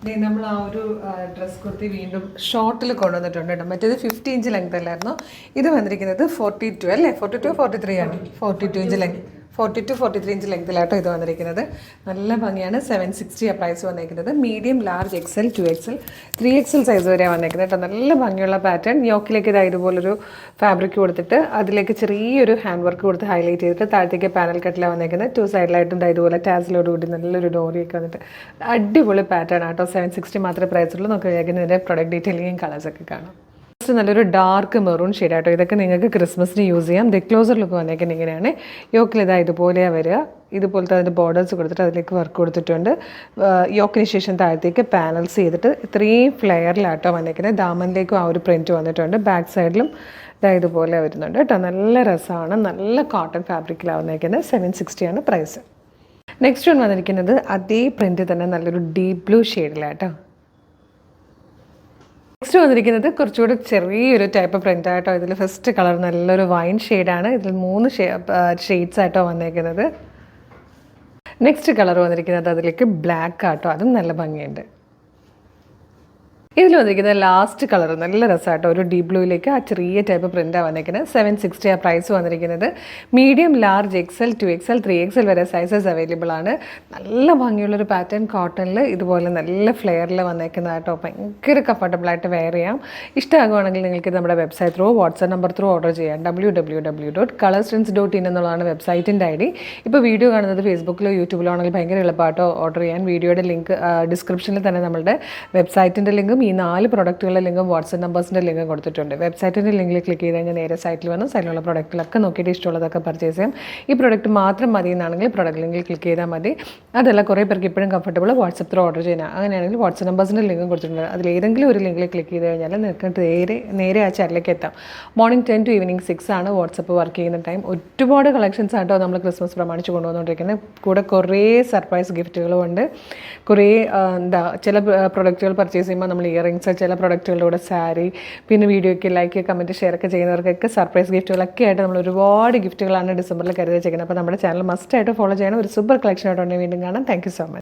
നമ്മൾ ആ ഒരു ഡ്രസ് കുർത്തി വീണ്ടും ഷോർട്ടിൽ കൊണ്ടുവന്നിട്ടുണ്ട് കേട്ടോ. മറ്റേത് 50 ഇഞ്ച് ലെങ്ത് അല്ലായിരുന്നു. ഇത് വന്നിരിക്കുന്നത് 42 അല്ലേ, 42 43 ആണ്. 42 ഇഞ്ച് ലെങ്ത്, 42-43 ഇഞ്ച് ലെങ്തിലാട്ടോ ഇത് വന്നിരിക്കുന്നത്. നല്ല ഭംഗിയാണ്. 760 ആ പ്രൈസ് വന്നിരിക്കുന്നത്. Medium, large, XL, 2XL, 3XL size വരെയാണ് വന്നിരിക്കുന്നത് കേട്ടോ. നല്ല ഭംഗിയുള്ള പാറ്റേൺ. യോക്കിലേക്ക് ഇതാ ഇതുപോലൊരു ഫാബ്രിക് കൊടുത്തിട്ട് അതിലേക്ക് ചെറിയൊരു ഹാൻഡ് വർക്ക് കൊടുത്ത് ഹൈലൈറ്റ് ചെയ്തിട്ട് താഴത്തേക്ക് പാനൽ കട്ടിലാണ് വന്നിരിക്കുന്നത്. 2 സൈഡിലായിട്ടും ഇതുപോലെ ടാസിലോടുകൂടി നല്ലൊരു ഡോറിയൊക്കെ വന്നിട്ട് അടിപൊളി പാറ്റേൺ ആട്ടോ. 760 മാത്രമേ പ്രൈസ് ഉള്ളൂ. നമുക്ക് ഇതിൻ്റെ പ്രൊഡക്റ്റ് ഡീറ്റെയിലിങ്ങും കളേഴ്സൊക്കെ കാണാം. നല്ലൊരു ഡാർക്ക് മെറൂൺ ഷെയ്ഡാട്ടോ. ഇതൊക്കെ നിങ്ങൾക്ക് ക്രിസ്മസിന് യൂസ് ചെയ്യാം. ക്ലോസർ ലുക്ക് വന്നേക്കുന്നത് ഇങ്ങനെയാണ്. യോക്കിൽ ഇതാ ഇതുപോലെയാണ് വരിക. ഇതുപോലത്തെ അതിൻ്റെ ബോർഡേഴ്സ് കൊടുത്തിട്ട് അതിലേക്ക് വർക്ക് കൊടുത്തിട്ടുണ്ട്. യോക്കിന് ശേഷം താഴത്തേക്ക് പാനൽസ് ചെയ്തിട്ട് ഇത്രയും ഫ്ലെയറിലാട്ടോ വന്നേക്കുന്നത്. ദാമനിലേക്കും ആ ഒരു പ്രിൻറ്റ് വന്നിട്ടുണ്ട്. ബാക്ക് സൈഡിലും ഇതാ ഇതുപോലെ വരുന്നുണ്ട് കേട്ടോ. നല്ല രസമാണ്. നല്ല കോട്ടൺ ഫാബ്രിക്കിലാണ് വന്നേക്കുന്നത്. 760 ആണ് പ്രൈസ്. നെക്സ്റ്റ് വൺ വന്നിരിക്കുന്നത് അതേ പ്രിൻറ്റ് തന്നെ നല്ലൊരു ഡീപ്പ് ബ്ലൂ ഷെയ്ഡിലാട്ടോ. നെക്സ്റ്റ് വന്നിരിക്കുന്നത് കുറച്ചുകൂടി ചെറിയൊരു ടൈപ്പ് പ്രിൻ്റ് ആയിട്ടോ. ഇതിൽ ഫസ്റ്റ് കളർ നല്ലൊരു വൈൻ ഷെയ്ഡാണ്. ഇതിൽ 3 ഷെയ്ഡ്സ് ആയിട്ടോ വന്നേക്കുന്നത്. നെക്സ്റ്റ് കളർ വന്നിരിക്കുന്നത് അതിലേക്ക് ബ്ലാക്ക് ആട്ടോ. അതും നല്ല ഭംഗിയുണ്ട്. ഇതിൽ വന്നിരിക്കുന്നത് ലാസ്റ്റ് കളർ നല്ല രസമായിട്ടോ. ഒരു ഡീപ് ബ്ലൂയിലേക്ക് ആ ചെറിയ ടൈപ്പ് പ്രിൻ്റാണ് വന്നിരിക്കുന്നത്. 760 ആ പ്രൈസ് വന്നിരിക്കുന്നത്. Medium, large, XL, 2XL, 3XL വരെ സൈസസ് അവൈലബിൾ ആണ്. നല്ല ഭംഗിയുള്ളൊരു പാറ്റേൺ കോട്ടണിൽ ഇതുപോലെ നല്ല ഫ്ലെയറിൽ വന്നേക്കുന്നതായിട്ടോ. ഭയങ്കര കംഫർട്ടബിളായിട്ട് വെയർ ചെയ്യാം. ഇഷ്ടമാകുവാണെങ്കിൽ നിങ്ങൾക്ക് നമ്മുടെ website through, WhatsApp number through order ചെയ്യാം. www.colorstrints.in എന്നുള്ളതാണ് വെബ്സൈറ്റിൻ്റെ ID. ഇപ്പോൾ വീഡിയോ കാണുന്നത് ഫേസ്ബുക്കിലോ യൂട്യൂബിലോ ആണെങ്കിൽ ഭയങ്കര എളുപ്പമായിട്ടോ ഓർഡർ ചെയ്യാൻ. വീഡിയോയുടെ ലിങ്ക് ഡിസ്ക്രിപ്ഷനിൽ തന്നെ നമ്മളുടെ വെബ്സൈറ്റിൻ്റെ ലിങ്കും ഈ 4 പ്രൊഡക്റ്റുകളുടെ ലിങ്കും വാട്സ്ആപ്പ് നമ്പേഴ്സിൻ്റെ ലിങ്കും കൊടുത്തിട്ടുണ്ട്. വെബ്സൈറ്റിൻ്റെ ലിങ്കിൽ ക്ലിക്ക് ചെയ്ത് കഴിഞ്ഞാൽ നേരെ സൈറ്റിൽ വന്ന് സൈറ്റിലുള്ള പ്രൊഡക്റ്റുകളൊക്കെ നോക്കിയിട്ട് ഇഷ്ടമുള്ളതൊക്കെ പർച്ചേസ് ചെയ്യാം. ഈ പ്രൊഡക്റ്റ് മാത്രം മതി എന്നാണെങ്കിൽ പ്രൊഡക്റ്റ് ലിങ്കിൽ ക്ലിക്ക് ചെയ്താൽ മതി. അതല്ല കുറേ പേർക്ക് ഇപ്പോഴും കംഫർട്ടബിൾ വാട്സ്ആപ്പ് ത്രൂ ഓർഡർ ചെയ്യാം. അങ്ങനെയാണെങ്കിൽ വാട്സ്ആപ്പ് നമ്പേഴ്സിൻ്റെ ലിങ്കും കൊടുത്തിട്ടുണ്ട്. അതിലേതെങ്കിലും ഒരു ലിങ്കിൽ ക്ലിക്ക് ചെയ്ത് കഴിഞ്ഞാൽ നിങ്ങൾക്ക് നേരെ ആ ചാറ്റിലേക്ക് എത്താം. മോർണിംഗ് 10 to ഈവനിങ് 6 ആണ് വാട്സപ്പ് വർക്ക് ചെയ്യുന്ന ടൈം. ഒരുപാട് കളക്ഷൻസ് ആട്ടോ നമ്മൾ ക്രിസ്മസ് പ്രമാണിച്ച് കൊണ്ടുവന്നുകൊണ്ടിരിക്കുന്നത്. കൂടെ കുറേ സർപ്രൈസ് ഗിഫ്റ്റുകളും ഉണ്ട്. കുറേ ചില പ്രൊഡക്റ്റുകൾ പർച്ചേസ് ചെയ്യുമ്പോൾ നമ്മൾ ഇയറിങ്സ്, ചില പ്രൊഡക്റ്റുകളുടെ കൂടെ സാരി, പിന്നെ വീഡിയോയ്ക്ക് ലൈക്ക്, കമൻറ്റ്, ഷെയർ ഒക്കെ ചെയ്യുന്നവർക്കൊക്കെ സർപ്രൈസ് ഗിഫ്റ്റുകളൊക്കെ ആയിട്ട് നമ്മൾ ഒരുപാട് ഗിഫ്റ്റുകളാണ് ഡിസംബറിൽ കരുതി വെച്ചേക്കുന്നത്. അപ്പോൾ നമ്മുടെ ചാനൽ മസ്റ്റായിട്ട് ഫോളോ ചെയ്യണം. ഒരു സൂപ്പർ കളക്ഷൻ ആയിട്ട് വീണ്ടും കാണാം. Thank you so much.